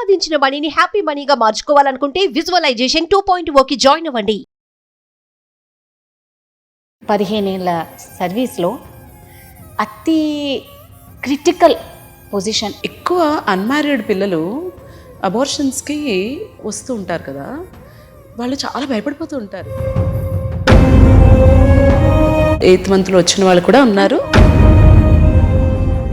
సంపాదించిన మనీని హ్యాపీ మనీగా మార్చుకోవాలనుకుంటే విజువలైజేషన్ 2.0కి జాయిన్ అవ్వండి. 15 ఏళ్ళ సర్వీస్లో అతి క్రిటికల్ పొజిషన్. ఎక్కువ అన్మ్యారీడ్ పిల్లలు అబార్షన్స్కి వస్తూ ఉంటారు కదా, వాళ్ళు చాలా భయపడిపోతూ ఉంటారు. 8th మంత్లో వచ్చిన వాళ్ళు కూడా ఉన్నారు.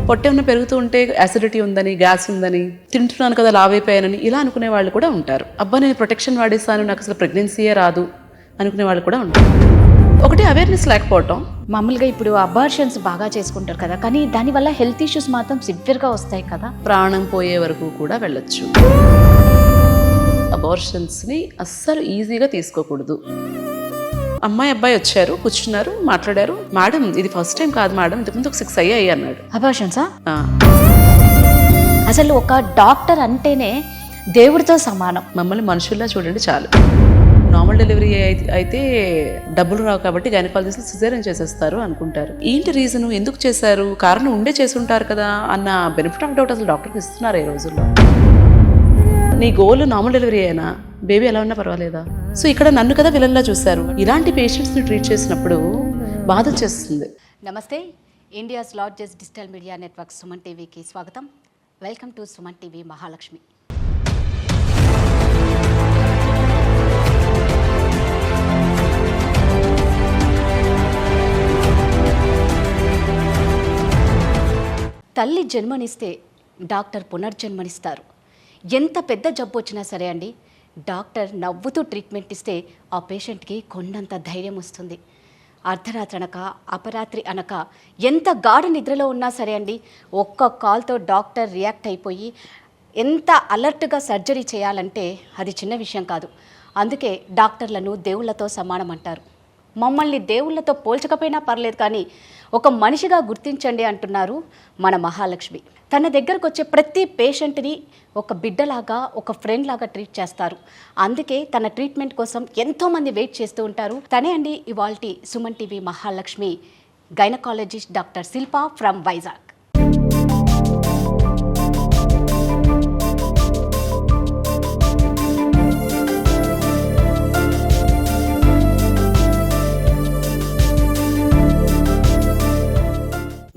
పొట్ట ఏమన్నా పెరుగుతూ ఉంటే యాసిడిటీ ఉందని, గ్యాస్ ఉందని, తింటున్నాను కదా లావైపోయానని ఇలా అనుకునే వాళ్ళు కూడా ఉంటారు. అబ్బా నేను ప్రొటెక్షన్ వాడేస్తాను, నాకు అసలు ప్రెగ్నెన్సీయే రాదు అనుకునే వాళ్ళు కూడా ఉంటారు. ఒకటి అవేర్నెస్ లేకపోవటం. మామూలుగా ఇప్పుడు అబార్షన్స్ బాగా చేసుకుంటారు కదా, కానీ దానివల్ల హెల్త్ ఇష్యూస్ మాత్రం సివియర్గా వస్తాయి కదా. ప్రాణం పోయే వరకు కూడా వెళ్ళొచ్చు. అబార్షన్స్ని అస్సలు ఈజీగా తీసుకోకూడదు. అమ్మాయి అబ్బాయి వచ్చారు, కూర్చున్నారు, మాట్లాడారు. మేడం ఇది ఫస్ట్ టైం కాదు మేడం, ఇంతకుముందు ఒక 6 అయ్యాయి అన్నాడు. అబార్షన్సా? అసలు ఒక డాక్టర్ అంటేనే దేవుడితో సమానం. మమ్మల్ని మనుషుల్లా చూడండి చాలు. నార్మల్ డెలివరీ అయితే డబ్బులు రావు కాబట్టి గైనకాలజిస్ట్ సిజేరియన్ చేసేస్తారు అనుకుంటారు. ఏంటి రీజను, ఎందుకు చేశారు, కారణం ఉండే చేసి ఉంటారు కదా అన్న బెనిఫిట్ ఆఫ్ డౌట్ అసలు డాక్టర్కి ఇస్తున్నారు ఈ రోజుల్లో. నీ గోల్ నార్మల్ డెలివరీ అయినా బేబీ ఎలా ఉన్నా పర్వాలేదా? సో ఇక్కడ నన్ను కదా విలన్లా చూశారు. ఇలాంటి పేషెంట్స్ని ట్రీట్ చేసినప్పుడు బాధ చేస్తుంది. నమస్తే, India's largest digital media network Suman టీవీకి స్వాగతం. Welcome to Suman TV Mahalakshmi. తల్లి జన్మనిస్తే డాక్టర్ పునర్జన్మనిస్తారు. ఎంత పెద్ద జబ్బు వచ్చినా సరే అండి, డాక్టర్ నవ్వుతూ ట్రీట్మెంట్ ఇస్తే ఆ పేషెంట్కి కొండంత ధైర్యం వస్తుంది. అర్ధరాత్రి అనక అపరాత్రి అనక ఎంత గాఢ నిద్రలో ఉన్నా సరే అండి, ఒక్క కాల్తో డాక్టర్ రియాక్ట్ అయిపోయి ఎంత అలర్ట్గా సర్జరీ చేయాలంటే అది చిన్న విషయం కాదు. అందుకే డాక్టర్లను దేవుళ్లతో సమానం అంటారు. మమ్మల్ని దేవుళ్లతో పోల్చకపోయినా పర్లేదు, కానీ ఒక మనిషిగా గుర్తించండి అంటున్నారు మన మహాలక్ష్మి. తన దగ్గరకు వచ్చే ప్రతి పేషెంట్ని ఒక బిడ్డలాగా, ఒక ఫ్రెండ్ లాగా ట్రీట్ చేస్తారు. అందుకే తన ట్రీట్మెంట్ కోసం ఎంతోమంది వెయిట్ చేస్తూ ఉంటారు. తనే అండి ఇవాల్టి Suman TV Mahalakshmi, gynaecologist doctor Shilpa from Vizag.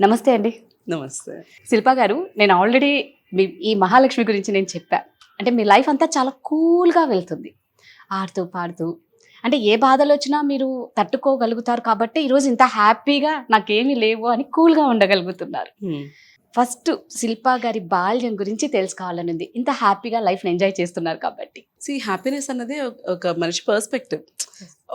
నమస్తే అండి. నమస్తే శిల్ప గారు, నేను ఆల్రెడీ ఈ మహాలక్ష్మి గురించి నేను చెప్పా. అంటే మీ లైఫ్ అంతా చాలా కూల్గా వెళ్తుంది, ఆడుతూ పాడుతూ. అంటే ఏ బాధలు వచ్చినా మీరు తట్టుకోగలుగుతారు కాబట్టి ఈరోజు ఇంత హ్యాపీగా నాకేమీ లేవు అని కూల్గా ఉండగలుగుతున్నారు. ఫస్ట్ శిల్ప గారి బాల్యం గురించి తెలుసుకోవాలని ఉంది, ఇంత హ్యాపీగా లైఫ్ని ఎంజాయ్ చేస్తున్నారు కాబట్టి. హ్యాపీనెస్ అన్నది ఒక మనిషి పర్స్పెక్టివ్.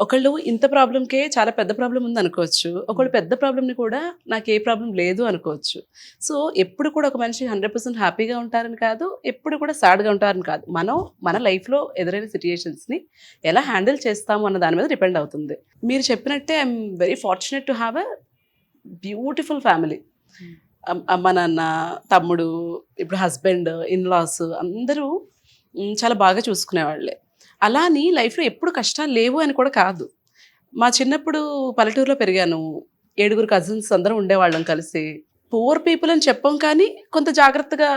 ఒకళ్ళు ఇంత ప్రాబ్లంకే చాలా పెద్ద ప్రాబ్లం ఉంది అనుకోవచ్చు, ఒకళ్ళు పెద్ద ప్రాబ్లంని కూడా నాకు ఏ ప్రాబ్లం లేదు అనుకోవచ్చు. సో ఎప్పుడు కూడా ఒక మనిషి 100% హ్యాపీగా ఉంటారని కాదు, ఎప్పుడు కూడా సాడ్గా ఉంటారని కాదు. మనం మన లైఫ్లో ఎదురైన సిచ్యుయేషన్స్ని ఎలా హ్యాండిల్ చేస్తాము అన్న దాని మీద డిపెండ్ అవుతుంది. మీరు చెప్పినట్టే I'm very fortunate to have a beautiful family. అమ్మ నాన్న, తమ్ముడు, ఇప్పుడు హస్బెండ్, ఇన్లాస్ అందరూ చాలా బాగా చూసుకునేవాళ్ళే. అలా అని లైఫ్లో ఎప్పుడు కష్టాలు లేవు అని కూడా కాదు. మా చిన్నప్పుడు పల్లెటూరులో పెరిగాను. 7 కజిన్స్ అందరం ఉండేవాళ్ళం కలిసి. పూర్ పీపుల్ అని చెప్పాం, కానీ కొంత జాగ్రత్తగా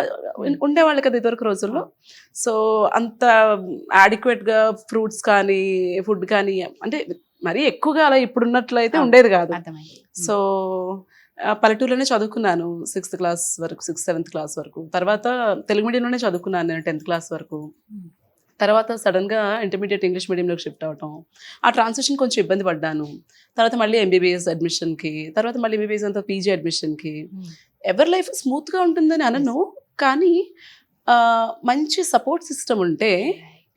ఉండేవాళ్ళు కదా ఇదివరకు రోజుల్లో. సో అంత యాడిక్వేట్గా ఫ్రూట్స్ కానీ ఫుడ్ కానీ అంటే మరీ ఎక్కువగా అలా ఇప్పుడున్నట్లయితే ఉండేది కాదు. సో పల్లెటూరులోనే చదువుకున్నాను 6th క్లాస్ వరకు, 6th 7th క్లాస్ వరకు. తర్వాత తెలుగు మీడియంలోనే చదువుకున్నాను నేను 10th క్లాస్ వరకు. తర్వాత సడన్గా ఇంటర్మీడియట్ ఇంగ్లీష్ మీడియంలోకి షిఫ్ట్ అవటం, ఆ ట్రాన్సిషన్ కొంచెం ఇబ్బంది పడ్డాను. తర్వాత మళ్ళీ ఎంబీబీఎస్ అడ్మిషన్కి, తర్వాత మళ్ళీ ఎంబీబీఎస్ అంతా పీజీ అడ్మిషన్కి. ఎవరి లైఫ్ స్మూత్గా ఉంటుందని అనను, కానీ మంచి సపోర్ట్ సిస్టమ్ ఉంటే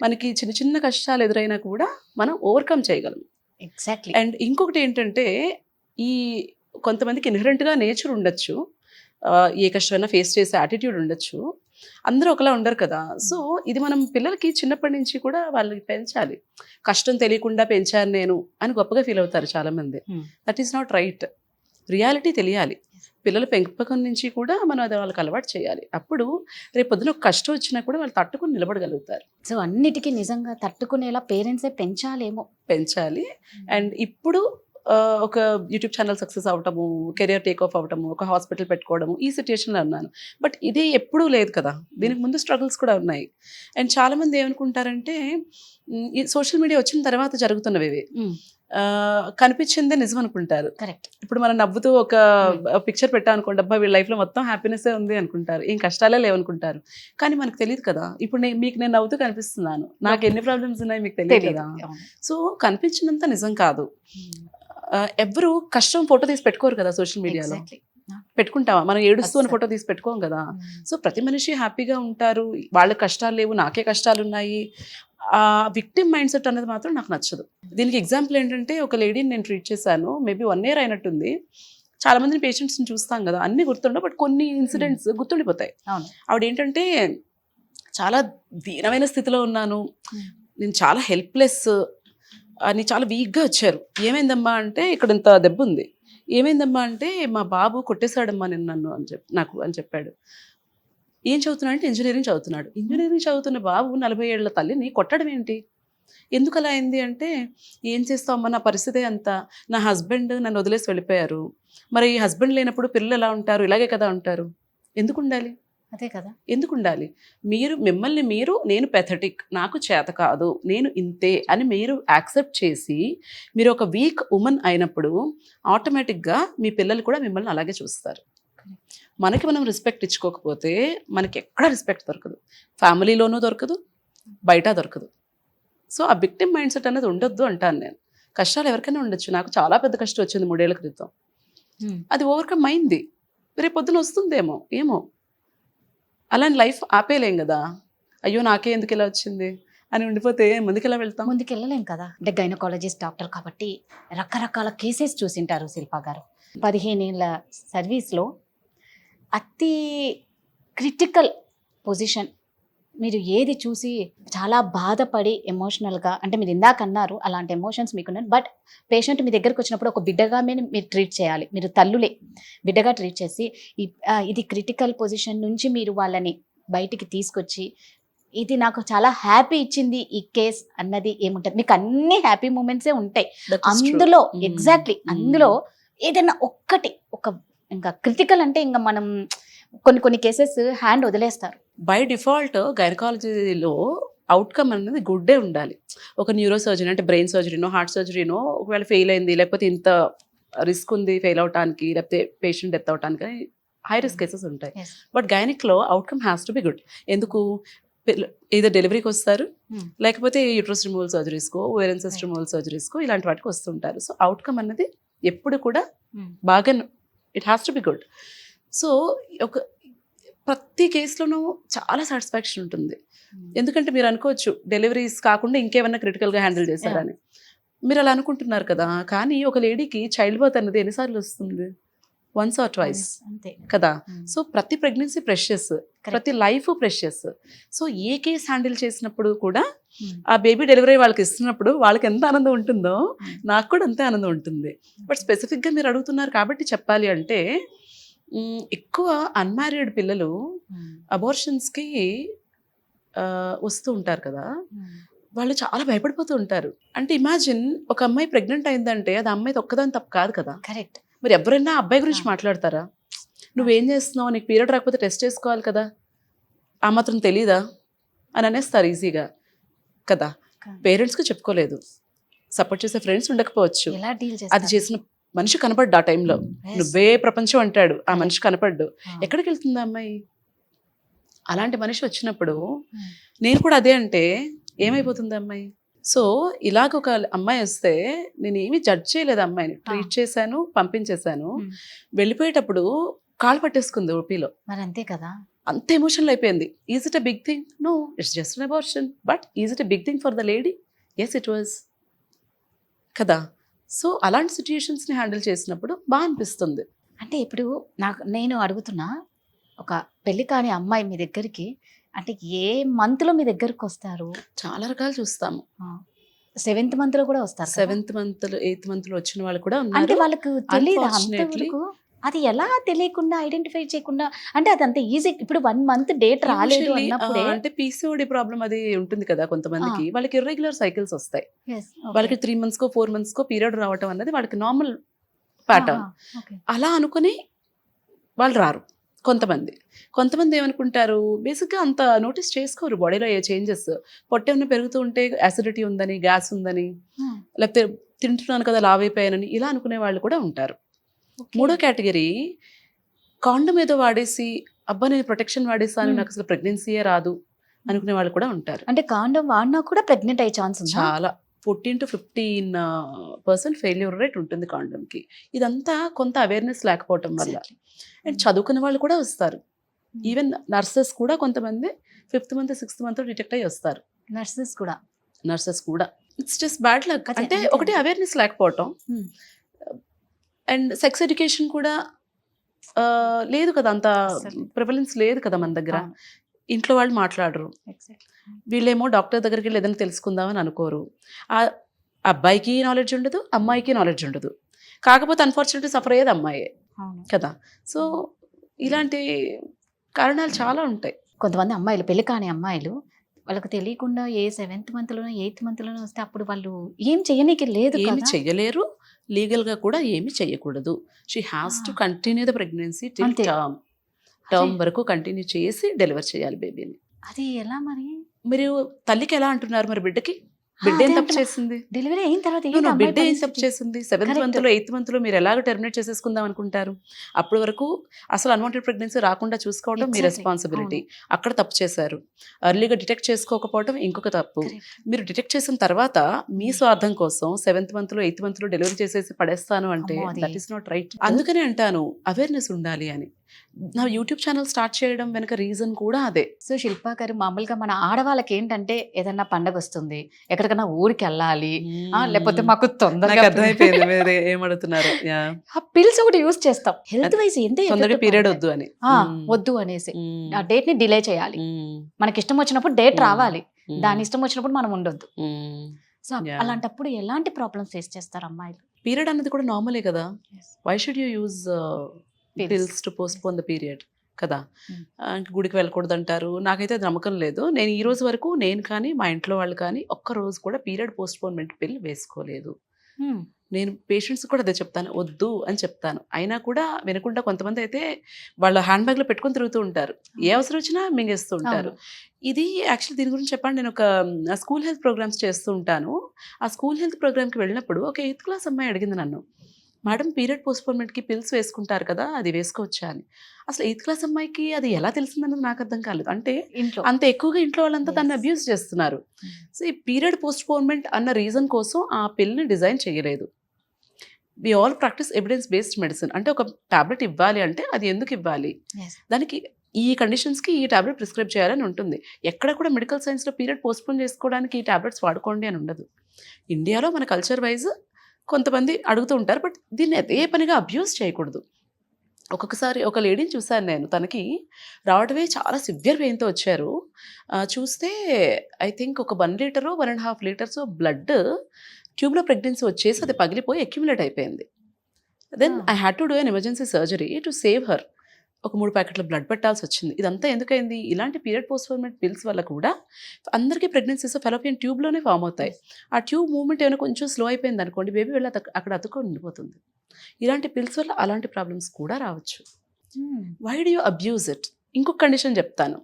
మనకి చిన్న చిన్న కష్టాలు ఎదురైనా కూడా మనం ఓవర్కమ్ చేయగలం. ఎగ్జాక్ట్లీ. అండ్ ఇంకొకటి ఏంటంటే, ఈ కొంతమందికి ఇన్హరెంట్గా నేచర్ ఉండొచ్చు, ఏ కష్టమైనా ఫేస్ చేసే యాటిట్యూడ్ ఉండొచ్చు. అందరూ ఒకలా ఉండరు కదా. సో ఇది మనం పిల్లలకి చిన్నప్పటి నుంచి కూడా వాళ్ళకి పెంచాలి. కష్టం తెలియకుండా పెంచాను నేను అని గొప్పగా ఫీల్ అవుతారు చాలామంది. That is not right. Reality తెలియాలి. పిల్లల పెంపకం నుంచి కూడా మనం అది వాళ్ళకి అలవాటు చేయాలి. అప్పుడు రేపు పొద్దున ఒక కష్టం వచ్చినా కూడా వాళ్ళు తట్టుకుని నిలబడగలుగుతారు. సో అన్నిటికీ నిజంగా తట్టుకునేలా పేరెంట్సే పెంచాలి. అండ్ ఇప్పుడు ఒక యూట్యూబ్ ఛానల్ సక్సెస్ అవ్వటము, కెరియర్ టేక్ ఆఫ్ అవ్వటము, ఒక హాస్పిటల్ పెట్టుకోవడము, ఈ సిచ్యుయేషన్లో ఉన్నాను. బట్ ఇది ఎప్పుడూ లేదు కదా, దీనికి ముందు స్ట్రగుల్స్ కూడా ఉన్నాయి. అండ్ చాలామంది ఏమనుకుంటారంటే ఈ సోషల్ మీడియా వచ్చిన తర్వాత జరుగుతున్నవి ఇవి. కనిపించిందే నిజం అనుకుంటారు. కరెక్ట్. ఇప్పుడు మనం నవ్వుతూ ఒక పిక్చర్ పెట్టాం అనుకోండి, అబ్బా వీళ్ళ లైఫ్లో మొత్తం హ్యాపీనెస్ ఉంది అనుకుంటారు, ఏం కష్టాలే లేవనుకుంటారు. కానీ మనకు తెలియదు కదా, ఇప్పుడు మీకు నేను నవ్వుతూ కనిపిస్తున్నాను, నాకు ఎన్ని ప్రాబ్లమ్స్ ఉన్నాయి మీకు తెలియదు కదా. సో కనిపించినంత నిజం కాదు. ఎవరు కష్టం ఫోటో తీసి పెట్టుకోరు కదా సోషల్ మీడియాలో. పెట్టుకుంటావా? మనం ఏడుస్తూ అని ఫోటో తీసి పెట్టుకోం కదా. సో ప్రతి మనిషి హ్యాపీగా ఉంటారు, వాళ్ళ కష్టాలు లేవు, నాకే కష్టాలు ఉన్నాయి. ఆ విక్టిమ్ మైండ్ సెట్ అనేది మాత్రం నాకు నచ్చదు. దీనికి ఎగ్జాంపుల్ ఏంటంటే, ఒక లేడీని నేను ట్రీట్ చేశాను, మేబీ 1 year అయినట్టుంది. చాలా మందిని పేషెంట్స్ని చూస్తాం కదా, అన్ని గుర్తుండవు, బట్ కొన్ని ఇన్సిడెంట్స్ గుర్తుండిపోతాయి. ఆవిడ ఏంటంటే చాలా దీనమైన స్థితిలో ఉన్నాను, నేను చాలా హెల్ప్లెస్ అని చాలా వీక్గా వచ్చారు. ఏమైందమ్మా అంటే, ఇక్కడ ఇంత దెబ్బ ఉంది. ఏమైందమ్మా అంటే, మా బాబు కొట్టేశాడమ్మా నేను నన్ను అని చెప్పాడు. ఏం చదువుతున్నాడు అంటే, ఇంజనీరింగ్ చదువుతున్నాడు. ఇంజనీరింగ్ చదువుతున్న బాబు 40 ఏళ్ల తల్లిని కొట్టడం ఏంటి, ఎందుకు అలా అయింది అంటే, ఏం చేస్తామమ్మా నా పరిస్థితే అంత, నా హస్బెండ్ నన్ను వదిలేసి వెళ్ళిపోయారు, మరి ఈ హస్బెండ్ లేనప్పుడు పిల్లలు ఎలా ఉంటారు, ఇలాగే కదా ఉంటారు, ఎందుకు ఉండాలి, అదే కదా, ఎందుకు ఉండాలి, మిమ్మల్ని మీరు నేను పెథటిక్, నాకు చేత కాదు, నేను ఇంతే అని మీరు యాక్సెప్ట్ చేసి మీరు ఒక వీక్ ఉమెన్ అయినప్పుడు ఆటోమేటిక్గా మీ పిల్లలు కూడా మిమ్మల్ని అలాగే చూస్తారు. మనకి మనం రెస్పెక్ట్ ఇచ్చుకోకపోతే మనకి ఎక్కడ రెస్పెక్ట్ దొరకదు, ఫ్యామిలీలోనూ దొరకదు, బయట దొరకదు. సో ఆ విక్టిమ్ మైండ్ సెట్ అనేది ఉండొద్దు అంటాను నేను. కష్టాలు ఎవరికైనా ఉండొచ్చు, నాకు చాలా పెద్ద కష్టం వచ్చింది 3 ఏళ్ల క్రితం, అది ఓవర్కమ్ అయింది, రేపు పొద్దున వస్తుందేమో ఏమో, అలాంటి లైఫ్ ఆపేయలేం కదా. అయ్యో నాకే ఎందుకు ఇలా వచ్చింది అని ఉండిపోతే ముందుకెలా వెళ్తాం, ముందుకెళ్ళలేం కదా. అంటే గైనకాలజిస్ట్ డాక్టర్ కాబట్టి రకరకాల కేసెస్ చూసింటారు శిల్పా గారు. 15 ఏళ్ళ సర్వీస్లో అతి క్రిటికల్ పొజిషన్ మీరు ఏది చూసి చాలా బాధపడి ఎమోషనల్గా, అంటే మీరు ఇందాక అన్నారు అలాంటి ఎమోషన్స్ మీకున్నాయి, బట్ పేషెంట్ మీ దగ్గరకు వచ్చినప్పుడు ఒక బిడ్డగా మీరు ట్రీట్ చేయాలి, మీరు తల్లులే బిడ్డగా ట్రీట్ చేసి ఇది క్రిటికల్ పొజిషన్ నుంచి మీరు వాళ్ళని బయటికి తీసుకొచ్చి, ఇది నాకు చాలా హ్యాపీ ఇచ్చింది ఈ కేస్ అన్నది ఏముంటుంది? మీకు అన్ని హ్యాపీ మూమెంట్సే ఉంటాయి అందులో. ఎగ్జాక్ట్లీ, అందులో ఏదైనా ఒక్కటి ఇంకా క్రిటికల్ అంటే ఇంకా మనం కొన్ని కేసెస్ హ్యాండ్ వదిలేస్తారు. బై డిఫాల్ట్ గైనకాలజీలో అవుట్కమ్ అనేది గుడ్డే ఉండాలి. ఒక న్యూరో సర్జరీ అంటే బ్రెయిన్ సర్జరీనో హార్ట్ సర్జరీనో ఒకవేళ ఫెయిల్ అయింది, లేకపోతే ఇంత రిస్క్ ఉంది ఫెయిల్ అవడానికి, లేకపోతే పేషెంట్ డెత్ అవడానికి హై రిస్క్ కేసెస్ ఉంటాయి. బట్ గైనిక్లో outcome has to be good. ఎందుకు? ఏదో డెలివరీకి వస్తారు, లేకపోతే యూట్రస్ రిమూవల్ సర్జరీస్కో, ఓవేరియన్ సిస్ట్ రిమూవల్ సర్జరీస్కో ఇలాంటి వాటికి వస్తుంటారు. సో అవుట్కమ్ అన్నది ఎప్పుడు కూడా బాగా, it has to be good. So ప్రతి కేసులోనూ చాలా సాటిస్ఫాక్షన్ ఉంటుంది. ఎందుకంటే మీరు అనుకోవచ్చు డెలివరీస్ కాకుండా ఇంకేమన్నా క్రిటికల్గా హ్యాండిల్ చేశారని, మీరు అలా అనుకుంటున్నారు కదా. కానీ ఒక లేడీకి చైల్డ్ బర్త్ అనేది ఎన్నిసార్లు వస్తుంది? వన్స్ ఆర్ ట్వైస్ కదా. సో ప్రతి ప్రెగ్నెన్సీ ప్రెషియస్, ప్రతి లైఫ్ ప్రెషియస్. సో ఏ కేసు హ్యాండిల్ చేసినప్పుడు కూడా ఆ బేబీ డెలివరీ వాళ్ళకి ఇస్తున్నప్పుడు వాళ్ళకి ఎంత ఆనందం ఉంటుందో నాకు కూడా అంతే ఆనందం ఉంటుంది. బట్ స్పెసిఫిక్గా మీరు అడుగుతున్నారు కాబట్టి చెప్పాలి అంటే, ఎక్కువ అన్మ్యారీడ్ పిల్లలు అబార్షన్స్కి వస్తూ ఉంటారు కదా, వాళ్ళు చాలా భయపడిపోతూ ఉంటారు. అంటే ఇమాజిన్ ఒక అమ్మాయి ప్రెగ్నెంట్ అయిందంటే అది అమ్మాయి ఒక్కదాని తప్పు కాదు కదా. కరెక్ట్. మీరు ఎవరైనా అబ్బాయి గురించి మాట్లాడతారా? నువ్వేం చేస్తున్నావు, నీకు పీరియడ్ రాకపోతే టెస్ట్ చేసుకోవాలి కదా, ఆ మాత్రం తెలీదా అని అనేస్తారు ఈజీగా కదా. పేరెంట్స్కి చెప్పుకోలేదు, సపోర్ట్ చేసే ఫ్రెండ్స్ ఉండకపోవచ్చు, అది చేసిన మనిషి కనపడ్డు ఆ టైంలో, నువ్వే ప్రపంచం అంటాడు, ఆ మనిషి కనపడ్డు, ఎక్కడికి వెళ్తుంది అమ్మాయి? అలాంటి మనిషి వచ్చినప్పుడు నేను కూడా అదే అంటే ఏమైపోతుంది అమ్మాయి? సో ఇలాగ ఒక అమ్మాయి వస్తే నేను ఏమీ జడ్జ్ చేయలేదు, అమ్మాయిని ట్రీట్ చేశాను, పంపించేశాను. వెళ్ళిపోయేటప్పుడు కాళ్ళు పట్టేసుకుంది ఓపీలో. మరి అంతే కదా, అంత ఎమోషనల్ అయిపోయింది. Is it a big thing? No, it's just an abortion. But is it a big thing for the lady? Yes it was కదా. సో అలాంటి సిచ్యుయేషన్స్ని హ్యాండిల్ చేసినప్పుడు బాగా అనిపిస్తుంది. అంటే ఇప్పుడు నేను అడుగుతున్నా, ఒక పెళ్లి కాని అమ్మాయి మీ దగ్గరికి అంటే ఏ మంత్లో మీ దగ్గరకు వస్తారు? చాలా రకాలు చూస్తాము. 7th monthలో కూడా వస్తారు. 7th month 8th monthలో వచ్చిన వాళ్ళు కూడా అంటే ఉన్నారు. వాళ్ళకు తెలియదు Unfortunately, అది ఎలా తెలియకుండా ఐడెంటిఫై చేయకుండా, అంటే అది అంత ఈజీ. ఇప్పుడు 1 మంత్ డేట్ రాలేదు Usually, అన్నప్పుడే అంటే పీసీఓడి ప్రాబ్లం అది ఉంటుంది కదా కొంతమందికి, వాళ్ళకి ఇర్రెగ్యులర్ సైకిల్స్ వస్తాయి. Yes, okay. వాళ్ళకి 3 months కో 4 months కో పీరియడ్ రావటం అన్నది వాళ్ళకి నార్మల్ ప్యాటర్న్. ఆహా, okay. అలా అనుకుని వాళ్ళు రారు కొంతమంది ఏమనుకుంటారు, బేసిక్గా అంత నోటీస్ చేసుకోరు బాడీలో ఏ చేంజెస్. పొట్ట ఏమైనా పెరుగుతూ ఉంటే యాసిడిటీ ఉందని, గ్యాస్ ఉందని, Hmm, లేకపోతే తింటున్నాను కదా లావైపోయానని ఇలా అనుకునే వాళ్ళు కూడా ఉంటారు. okay. మూడో కేటగిరీ, కాండం ఏదో వాడేసి అబ్బా నేను ప్రొటెక్షన్ వాడేసాను నాకు అసలు ప్రెగ్నెన్సీయే రాదు అనుకునే వాళ్ళు కూడా ఉంటారు. అంటే కాండం వాడినా కూడా ప్రెగ్నెంట్ అయ్యే ఛాన్స్ ఉందా? చాలా 14 to 15% ఫెయిల్యూర్ రేట్ ఉంటుంది కాండంకి. ఇదంతా కొంత అవేర్నెస్ లేకపోవటం వల్ల. Exactly. అండ్ చదువుకున్న వాళ్ళు కూడా వస్తారు. ఈవెన్ నర్సెస్ కూడా కొంతమంది 5th month 6th month detect అయ్యి వస్తారు. నర్సెస్ కూడా. నర్సెస్ కూడా ఇట్స్ జస్ట్ బ్యాడ్ లక్. అదే, అంటే అంతే. ఒకటి అవేర్నెస్ లేకపోవటం, Hmm. అండ్ సెక్స్ ఎడ్యుకేషన్ కూడా లేదు కదా, అంత అసలు. ప్రివలెన్స్ లేదు కదా మన దగ్గర. అవును. ఇంట్లో వాళ్ళు మాట్లాడరు, Exactly. వీళ్ళేమో డాక్టర్ దగ్గరికి వెళ్ళి ఏదైనా తెలుసుకుందామని అనుకోరు. ఆ అబ్బాయికి నాలెడ్జ్ ఉండదు, అమ్మాయికి నాలెడ్జ్ ఉండదు. కాకపోతే అన్ఫార్చునేట్లీ సఫర్ అయ్యేది అమ్మాయే అవును. కదా. సో ఇలాంటి కారణాలు చాలా ఉంటాయి. కొంతమంది అమ్మాయిలు, పెళ్లి కాని అమ్మాయిలు, వాళ్ళకి తెలియకుండా ఏ 7th మంత్లోనో 8th మంత్లోనో వస్తే అప్పుడు వాళ్ళు ఏం చేయనీకి లేదు ఏమి కదా. చెయ్యలేరు, లీగల్గా కూడా ఏమి చెయ్యకూడదు. She has to continue the pregnancy till అంతే. టర్మ్ వరకు కంటిన్యూ చేసి డెలివర్ చేయాలి బేబీని. అది ఎలా మరి? మీరు తల్లికి ఎలా అంటున్నారు, మరి బిడ్డకి బిడ్డ అదే ఏం తప్పు అంటున్నా. చేసింది? డెలివరీ అయిన తర్వాత No, ఏంటి no, అమ్మాయి బిడ్డ ఏం తప్పు పరిస్థితి? చేసింది? 7th Correct. month లో 8th month లో మీరు ఎలాగ టెర్మినేట్ చేసేసుకుందాం అనుకుంటారు? అప్పటి వరకు అసలు అన్వాంటెడ్ ప్రెగ్నెన్సీ రాకుండా చూసుకోవడం మీ Exactly. రెస్పాన్సిబిలిటీ. అక్కడ తప్పు చేశారు. ఎర్లీగా డిటెక్ట్ చేసుకోకపోవడం ఇంకొక తప్పు. Correct. మీరు డిటెక్ట్ చేసిన తర్వాత మీ స్వార్థం కోసం 7th month లో 8th month లో డెలివరీ చేసేసి పడేస్తాను అంటే అమ్మో, అది. That is not right. అందుకనే అంటాను అవేర్నెస్ ఉండాలి అని. నా యూట్యూబ్ ఛానల్ స్టార్ట్ చేయడం వెనక రీజన్ కూడా అదే. సో శిల్పా గారు, మామూలుగా మన ఆడవాళ్ళకి ఏంటంటే ఏదన్నా పండగ వస్తుంది, ఎక్కడికైనా ఊరికి వెళ్ళాలి, లేకపోతే మాకు తొందరగా నాకు అర్థమైపోయింది మీరు ఏమడుతున్నారు. ఆ పిల్స్ ఒకటి యూజ్ చేస్తాం. హెల్త్ వైజ్ ఎంత తొందరగా పీరియడ్ వద్దు అని. వద్దు అనేసి ఆ డేట్ ని డిలే చేయాలి. మనకి ఇష్టం వచ్చినప్పుడు డేట్ రావాలి, దాని ఇష్టం వచ్చినప్పుడు మనం ఉండొద్దు. So Yeah. అలాంటప్పుడు ఎలాంటి ప్రాబ్లమ్స్ ఫేస్ చేస్తారు అమ్మాయిలు? పీరియడ్ అన్నది కూడా నార్మలే కదా. Why should you use Pills. Pills to postpone the period కదా. Hmm. ఇంక గుడికి వెళ్ళకూడదు అంటారు. నాకైతే అది నమ్మకం లేదు. నేను ఈ రోజు వరకు నేను కానీ మా ఇంట్లో వాళ్ళు కానీ ఒక్క రోజు కూడా పీరియడ్ పోస్ట్పోన్మెంట్ పిల్ వేసుకోలేదు. నేను పేషెంట్స్ కూడా అదే చెప్తాను, వద్దు అని చెప్తాను. అయినా కూడా వినకుండా కొంతమంది అయితే వాళ్ళ హ్యాండ్ బ్యాగ్లో పెట్టుకొని తిరుగుతూ ఉంటారు. ఏ అవసరం వచ్చినా మింగేస్తూ ఉంటారు. ఇది యాక్చువల్లీ దీని గురించి చెప్పండి, నేను ఒక స్కూల్ హెల్త్ ప్రోగ్రామ్స్ చేస్తూ ఉంటాను. ఆ స్కూల్ హెల్త్ ప్రోగ్రామ్కి వెళ్ళినప్పుడు ఒక 8th class అమ్మాయి అడిగింది నన్ను, మేడం పీరియడ్ పోస్ట్పోన్మెంట్కి పిల్స్ వేసుకుంటారు కదా, అది వేసుకోవచ్చా అని. అసలు 8th class అమ్మాయికి అది ఎలా తెలిసిందన్నది నాకు అర్థం కాలేదు. అంటే ఇంట్లో అంత ఎక్కువగా ఇంట్లో వాళ్ళంతా దాన్ని Yes. అబ్యూస్ చేస్తున్నారు. సో ఈ పీరియడ్ పోస్ట్పోన్మెంట్ అన్న రీజన్ కోసం ఆ పిల్ని డిజైన్ చేయలేదు. We all practise evidence based medicine. అంటే ఒక టాబ్లెట్ ఇవ్వాలి అంటే అది ఎందుకు ఇవ్వాలి, Yes. దానికి ఈ కండిషన్స్కి ఈ టాబ్లెట్ ప్రిస్క్రైబ్ చేయాలని ఉంటుంది. ఎక్కడ కూడా మెడికల్ సైన్స్లో పీరియడ్ పోస్ట్పోన్ చేసుకోవడానికి ఈ టాబ్లెట్స్ వాడుకోండి అని ఉండదు. ఇండియాలో మన కల్చర్ వైజ్ కొంతమంది అడుగుతూ ఉంటారు, బట్ దీన్ని అదే పనిగా అబ్యూస్ చేయకూడదు. ఒక్కొక్కసారి ఒక లేడీని చూశాను నేను, తనకి రావడమే చాలా సివియర్ పెయిన్తో వచ్చారు. చూస్తే ఐ థింక్ ఒక 1 liter 1.5 liters బ్లడ్ ట్యూబ్లో ప్రెగ్నెన్సీ వచ్చేసి అది పగిలిపోయి అక్యుములేట్ అయిపోయింది. Then I had to do an emergency surgery to save her. ఒక 3 ప్యాకెట్ల బ్లడ్ పెట్టాల్సి వచ్చింది. ఇదంతా ఎందుకైంది, ఇలాంటి పీరియడ్ పోస్ట్పోన్మెంట్ పిల్స్ వల్ల కూడా అందరికీ ప్రెగ్నెన్సీస్ ఫెలోపియన్ ట్యూబ్లోనే ఫామ్ అవుతాయి. ఆ ట్యూబ్ మూవ్మెంట్ ఏమైనా కొంచెం స్లో అయిపోయింది అనుకోండి, బేబీ వెళ్ళి అక్కడ అతుక్కొని ఉండిపోతుంది. ఇలాంటి పిల్స్ వల్ల అలాంటి ప్రాబ్లమ్స్ కూడా రావచ్చు. Why do you abuse it? ఇంకొక కండిషన్ చెప్తాను.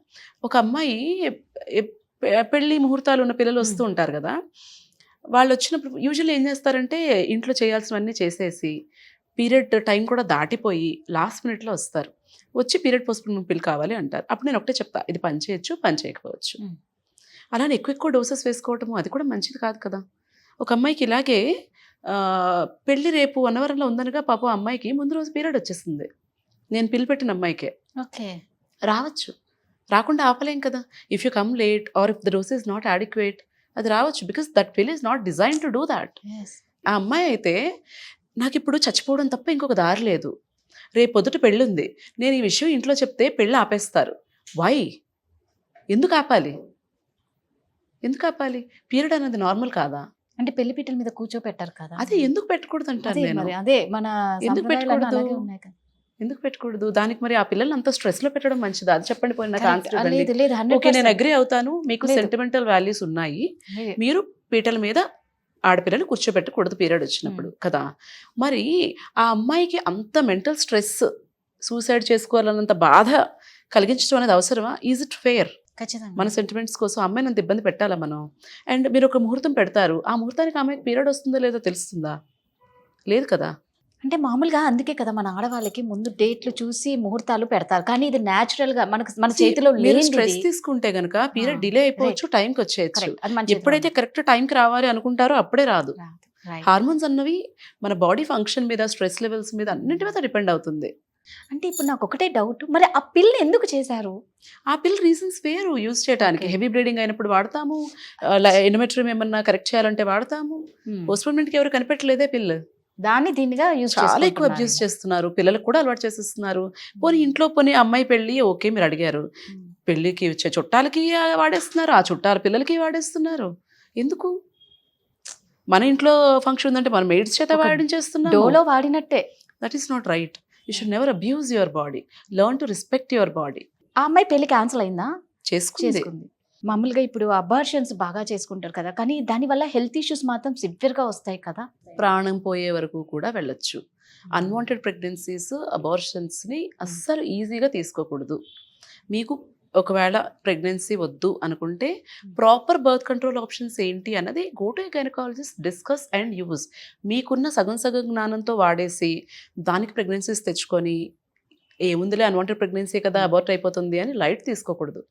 ఒక అమ్మాయి పెళ్లి ముహూర్తాలు ఉన్న పిల్లలు వస్తూ ఉంటారు కదా, వాళ్ళు వచ్చినప్పుడు యూజువల్లీ ఏం చేస్తారంటే ఇంట్లో చేయాల్సినవన్నీ చేసేసి పీరియడ్ టైం కూడా దాటిపోయి లాస్ట్ మినిట్లో వస్తారు. వచ్చి పీరియడ్ పోస్ట్పోన్మెంట్ పిల్ కావాలి అంటారు. అప్పుడు నేను ఒకటే చెప్తా, ఇది పని చేయొచ్చు, పని చేయకపోవచ్చు. అలానే ఎక్కువ డోసెస్ వేసుకోవటము అది కూడా మంచిది కాదు కదా. ఒక అమ్మాయికి ఇలాగే పెళ్ళి రేపు అన్నవరంలో ఉందనగా పాపం అమ్మాయికి ముందు రోజు పీరియడ్ వచ్చేసింది. నేను పిల్ పెట్టిన అమ్మాయికే. ఓకే. రావచ్చు, రాకుండా ఆపలేం కదా. If you come late are if the dose is not adequate అది రావచ్చు, బికాస్ దట్ పిల్ is not design to do that. ఆ అమ్మాయి అయితే నాకు ఇప్పుడు చచ్చిపోవడం తప్ప ఇంకొక దారి లేదు, రేపు పొద్దుట పెళ్ళి ఉంది, నేను ఈ విషయం ఇంట్లో చెప్తే పెళ్ళి ఆపేస్తారు. వై? ఎందుకు ఆపాలి? ఎందుకు ఆపాలి? పీరియడ్ అనేది నార్మల్ కాదా? అంటే పెళ్లి పీటల మీద కూర్చోపెట్టారు కదా. అదే ఎందుకు పెట్టకూడదు అంటాను అదే నేను. మరి అదే మన ఎందుకు సంప్రదాయాలు పెట్టకూడదు? అలాగే ఉన్నాయి కదా. ఎందుకు పెట్టకూడదు? దానికి మరి ఆ పిల్లల్ని అంత స్ట్రెస్‌లో పెట్టడం మంచిదా? అది చెప్పండి పోనీ నాకు ఆన్సర్ ఇవ్వండి. లేదు లేదు ఓకే. నేను 100% అగ్రీ అవుతాను. మీకు లేదు. సెంటిమెంటల్ వాల్యూస్ ఉన్నాయి. లేదు. మీరు పీటల మీద ఆడపిల్లని కూర్చోబెట్టకూడదు పీరియడ్ వచ్చినప్పుడు కదా! మరి ఆ అమ్మాయికి అంత మెంటల్ స్ట్రెస్, సూసైడ్ చేసుకోవాలన్నంత బాధ కలిగించడం అనేది అవసరమా? Is it fair? ఖచ్చితంగా మన సెంటిమెంట్స్ కోసం అమ్మాయిని అంత ఇబ్బంది పెట్టాలా మనం? అండ్ మీరు ఒక ముహూర్తం పెడతారు. ఆ ముహూర్తానికి అమ్మాయికి పీరియడ్ వస్తుందో లేదో తెలుస్తుందా? లేదు కదా! అంటే మామూలుగా అందుకే కదా మన ఆడవాళ్ళకి ముందు డేట్లు చూసి ముహూర్తాలు పెడతారు. కానీ ఇది న్యాచురల్ గా మన చేతిలో మీరు లేనిది స్ట్రెస్ ఇది. తీసుకుంటే గనక పీరియడ్ ఆ, డిలే అయిపోవచ్చు, టైంకి వచ్చేయచ్చు. కరెక్ట్. అది మన చేతిలో ఎప్పుడైతే ఉండదు. కరెక్ట్ టైంకి రావాలి అనుకుంటారో అప్పుడే రాదు. రాదు. రైట్. హార్మోన్స్ అన్నవి మన బాడీ ఫంక్షన్ మీద, స్ట్రెస్ లెవెల్స్ మీద అన్నిటి మీద డిపెండ్ అవుతుంది. అంటే ఇప్పుడు నాకు ఒకటే డౌట్, మరి ఆ పిల్ల ఎందుకు చేశారు? ఆ పిల్ రీజన్స్ వేరు యూజ్ చేయడానికి. Okay. హెవీ బ్లీడింగ్ అయినప్పుడు వాడతాము, ఎండోమెట్రియం ఏమన్నా కరెక్ట్ చేయాలంటే వాడతాము. పోస్ట్పోన్మెంట్కి ఎవరు కనిపెట్టలేదే పిల్. దాన్ని దీనిగా యూజ్ చాలా ఎక్కువ అబ్యూస్ చేస్తున్నారు, పిల్లలకు కూడా అలవాటు చేసేస్తున్నారు. పోనీ ఇంట్లో పోనీ అమ్మాయి పెళ్ళి ఓకే మీరు అడిగారు, పెళ్ళికి వచ్చే చుట్టాలకి వాడేస్తున్నారు, ఆ చుట్టాల పిల్లలకి వాడేస్తున్నారు. ఎందుకు? మన ఇంట్లో ఫంక్షన్ ఉందంటే మన మెయిడ్స్ చేత ఒక వాడించేస్తున్నాము. డోలో వాడినట్టే. That is not right. You should never abuse your body. Learn to respect your body. ఆ అమ్మాయి పెళ్లి క్యాన్సిల్ అయిందా? చేసుకుంది. చేసుకుంది. మామూలుగా ఇప్పుడు అబార్షన్స్ బాగా చేసుకుంటారు కదా, కానీ దానివల్ల హెల్త్ ఇష్యూస్ మాత్రం సివియర్ గా వస్తాయి కదా. ప్రాణం పోయే వరకు కూడా వెళ్ళొచ్చు. అన్వాంటెడ్ ప్రెగ్నెన్సీస్, అబార్షన్స్ని అస్సలు ఈజీగా తీసుకోకూడదు. మీకు ఒకవేళ ప్రెగ్నెన్సీ వద్దు అనుకుంటే ప్రాపర్ బర్త్ కంట్రోల్ ఆప్షన్స్ ఏంటి అన్నది go to gynaecologist, discuss and use. మీకున్న సగం జ్ఞానంతో వాడేసి దానికి ప్రెగ్నెన్సీస్ తెచ్చుకొని ఏముందిలే అన్వాంటెడ్ ప్రెగ్నెన్సీ కదా అబార్ట్ అయిపోతుంది అని లైట్ తీసుకోకూడదు.